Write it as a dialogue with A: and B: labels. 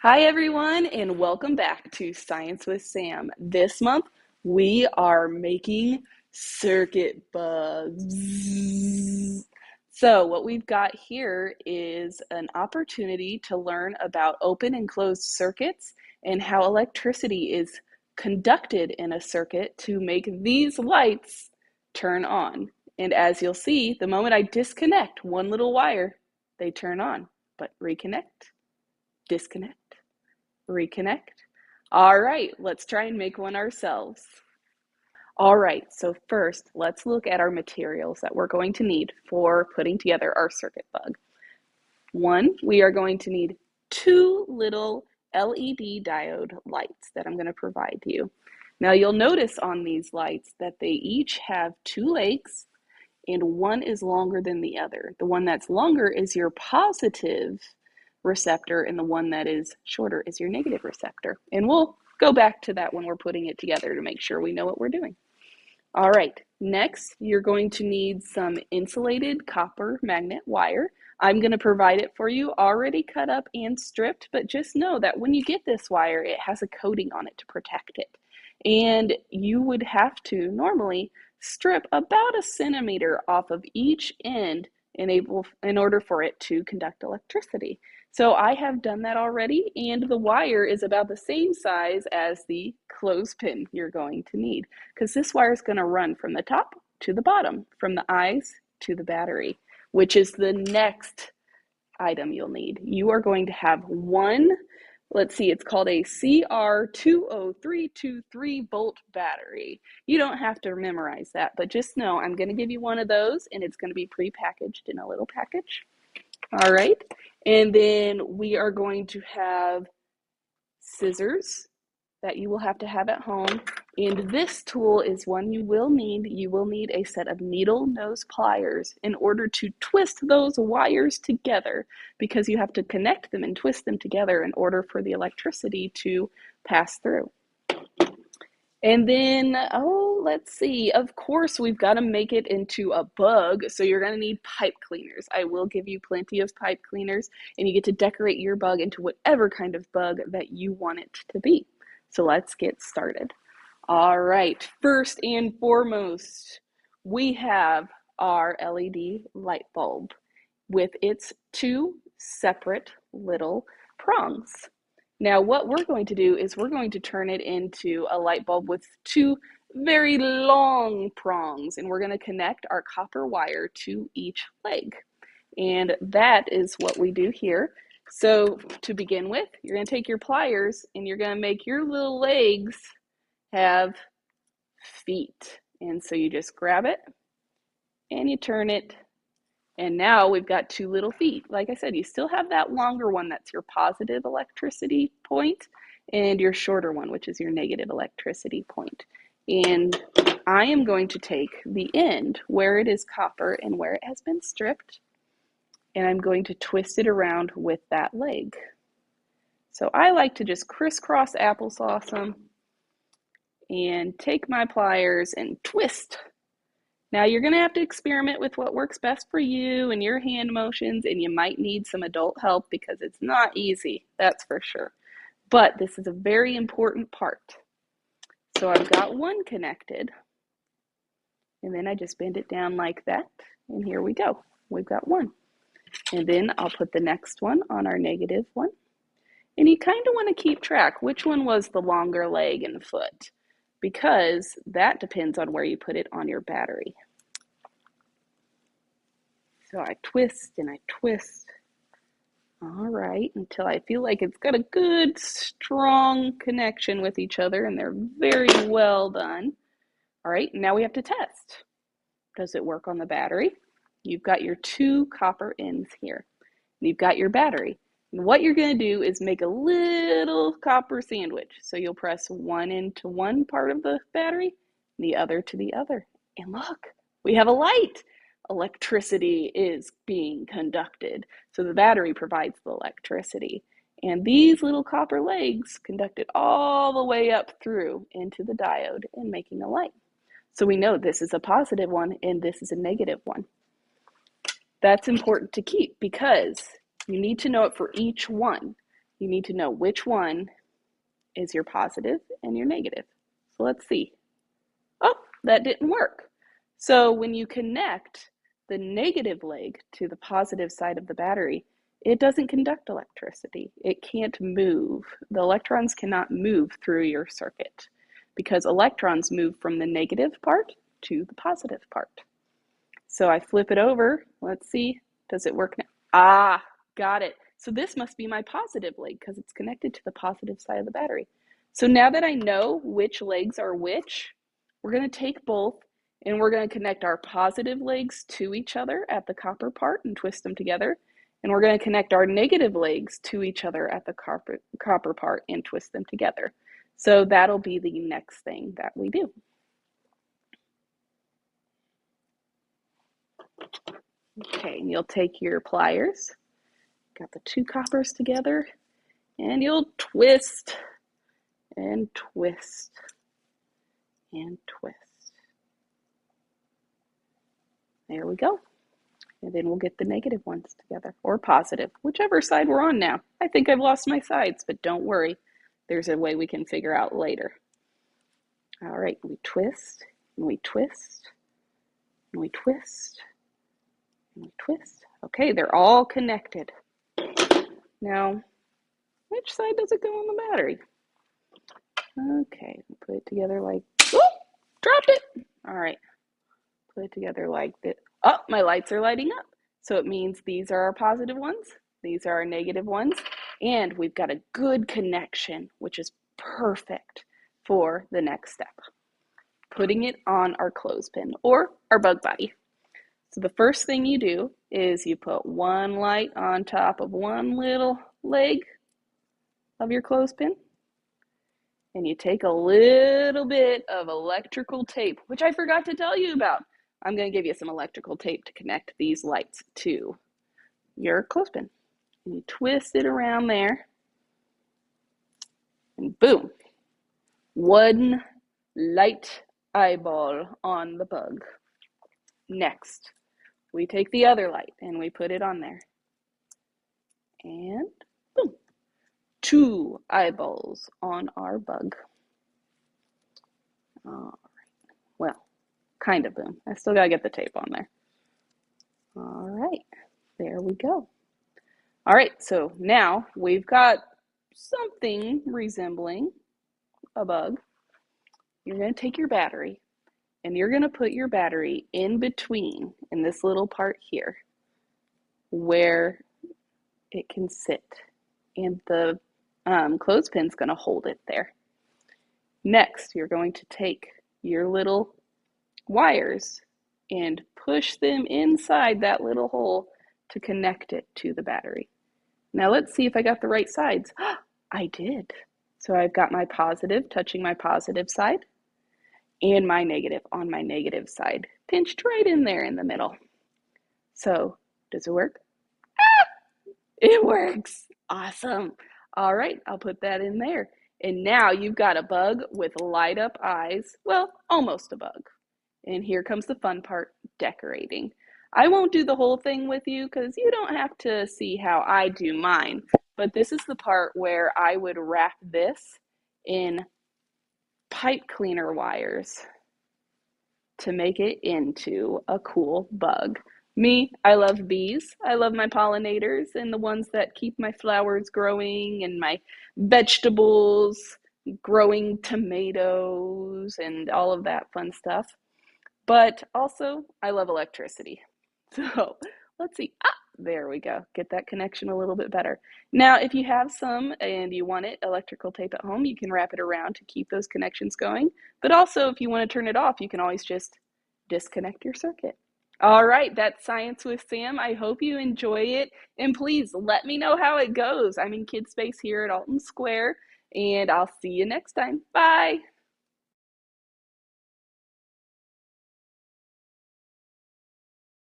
A: Hi, everyone, and welcome back to Science with Sam. This month, we are making circuit bugs. So, what we've got here is an opportunity to learn about open and closed circuits and how electricity is conducted in a circuit to make these lights turn on. And as you'll see, the moment I disconnect one little wire, they turn on. But reconnect, disconnect, reconnect. All right, let's try and make one ourselves. All right, so first, let's look at our materials that we're going to need for putting together our circuit bug. One, we are going to need two little LED diode lights that I'm going to provide you. Now, you'll notice on these lights that they each have two legs and one is longer than the other. The one that's longer is your positive receptor, and the one that is shorter is your negative receptor. And we'll go back to that when we're putting it together to make sure we know what we're doing. All right, next you're going to need some insulated copper magnet wire. I'm going to provide it for you already cut up and stripped, but just know that when you get this wire, it has a coating on it to protect it. And you would have to normally strip about a centimeter off of each end in order for it to conduct electricity. So I have done that already, and the wire is about the same size as the clothespin you're going to need, because this wire is going to run from the top to the bottom, from the eyes to the battery, which is the next item you'll need. You are going to have one, let's see, it's called a CR20323 volt battery. You don't have to memorize that, but just know I'm going to give you one of those, and it's going to be pre-packaged in a little package. All right, and then we are going to have scissors that you will have to have at home. And this tool is one you will need. You will need a set of needle nose pliers in order to twist those wires together, because you have to connect them and twist them together in order for the electricity to pass through. And then, let's see, of course, we've got to make it into a bug, so you're going to need pipe cleaners. I will give you plenty of pipe cleaners, and you get to decorate your bug into whatever kind of bug that you want it to be. So let's get started. All right, first and foremost, we have our LED light bulb with its two separate little prongs. Now, what we're going to do is we're going to turn it into a light bulb with two very long prongs, and we're going to connect our copper wire to each leg. And that is what we do here. So to begin with, you're going to take your pliers and you're going to make your little legs have feet. And so you just grab it and you turn it, and now we've got two little feet. Like I said, you still have that longer one that's your positive electricity point, and your shorter one, which is your negative electricity point. And I am going to take the end where it is copper and where it has been stripped, and I'm going to twist it around with that leg. So I like to just crisscross applesauce them and take my pliers and twist. Now you're going to have to experiment with what works best for you and your hand motions, and you might need some adult help because it's not easy, that's for sure. But this is a very important part. So I've got one connected, and then I just bend it down like that, and here we go. We've got one. And then I'll put the next one on our negative one. And you kind of want to keep track which one was the longer leg and foot, because that depends on where you put it on your battery. So I twist and I twist. All right, until I feel like it's got a good, strong connection with each other, and they're very well done. All right, now we have to test. Does it work on the battery? You've got your two copper ends here. You've got your battery. And what you're going to do is make a little copper sandwich. So you'll press one into one part of the battery, the other to the other. And look, we have a light. Electricity is being conducted. So the battery provides the electricity. And these little copper legs conduct it all the way up through into the diode and making a light. So we know this is a positive one and this is a negative one. That's important to keep because you need to know it for each one. You need to know which one is your positive and your negative. So let's see. Oh, that didn't work. So when you connect the negative leg to the positive side of the battery, it doesn't conduct electricity. It can't move. The electrons cannot move through your circuit because electrons move from the negative part to the positive part. So I flip it over. Let's see. Does it work now? Ah, got it. So this must be my positive leg because it's connected to the positive side of the battery. So now that I know which legs are which, we're going to take both and we're going to connect our positive legs to each other at the copper part and twist them together. And we're going to connect our negative legs to each other at the copper part and twist them together. So that'll be the next thing that we do. Okay, and you'll take your pliers, got the two coppers together, and you'll twist and twist and twist. There we go. And then we'll get the negative ones together, or positive, whichever side we're on now. I think I've lost my sides, but don't worry. There's a way we can figure out later. All right, we twist, and we twist, and we twist, and we twist. Okay, they're all connected. Now, which side does it go on the battery? Okay, put it together like, oh, dropped it. All right, put it together like this. Oh, my lights are lighting up. So it means these are our positive ones, these are our negative ones, and we've got a good connection, which is perfect for the next step. Putting it on our clothespin or our bug body. So the first thing you do is you put one light on top of one little leg of your clothespin, and you take a little bit of electrical tape, which I forgot to tell you about. I'm going to give you some electrical tape to connect these lights to your clothespin. And you twist it around there, and boom, one light eyeball on the bug. Next, we take the other light and we put it on there. And boom, two eyeballs on our bug. All right, well, kind of boom. I still got to get the tape on there. All right, there we go. All right, so now we've got something resembling a bug. You're going to take your battery and you're going to put your battery in between in this little part here where it can sit, and the clothespin's going to hold it there. Next, you're going to take your little wires and push them inside that little hole to connect it to the battery. Now let's see if I got the right sides. I did. So I've got my positive touching my positive side and my negative on my negative side, pinched right in there in the middle. So does it work? It works. Awesome. All right, I'll put that in there. And now you've got a bug with light up eyes. Well, almost a bug. And here comes the fun part, decorating. I won't do the whole thing with you because you don't have to see how I do mine. But this is the part where I would wrap this in pipe cleaner wires to make it into a cool bug. Me, I love bees. I love my pollinators and the ones that keep my flowers growing and my vegetables, growing tomatoes and all of that fun stuff. But also, I love electricity. So let's see. Ah, there we go. Get that connection a little bit better. Now, if you have some and you want it electrical tape at home, you can wrap it around to keep those connections going. But also, if you want to turn it off, you can always just disconnect your circuit. All right, that's Science with Sam. I hope you enjoy it. And please let me know how it goes. I'm in Kidspace here at Alton Square, and I'll see you next time. Bye.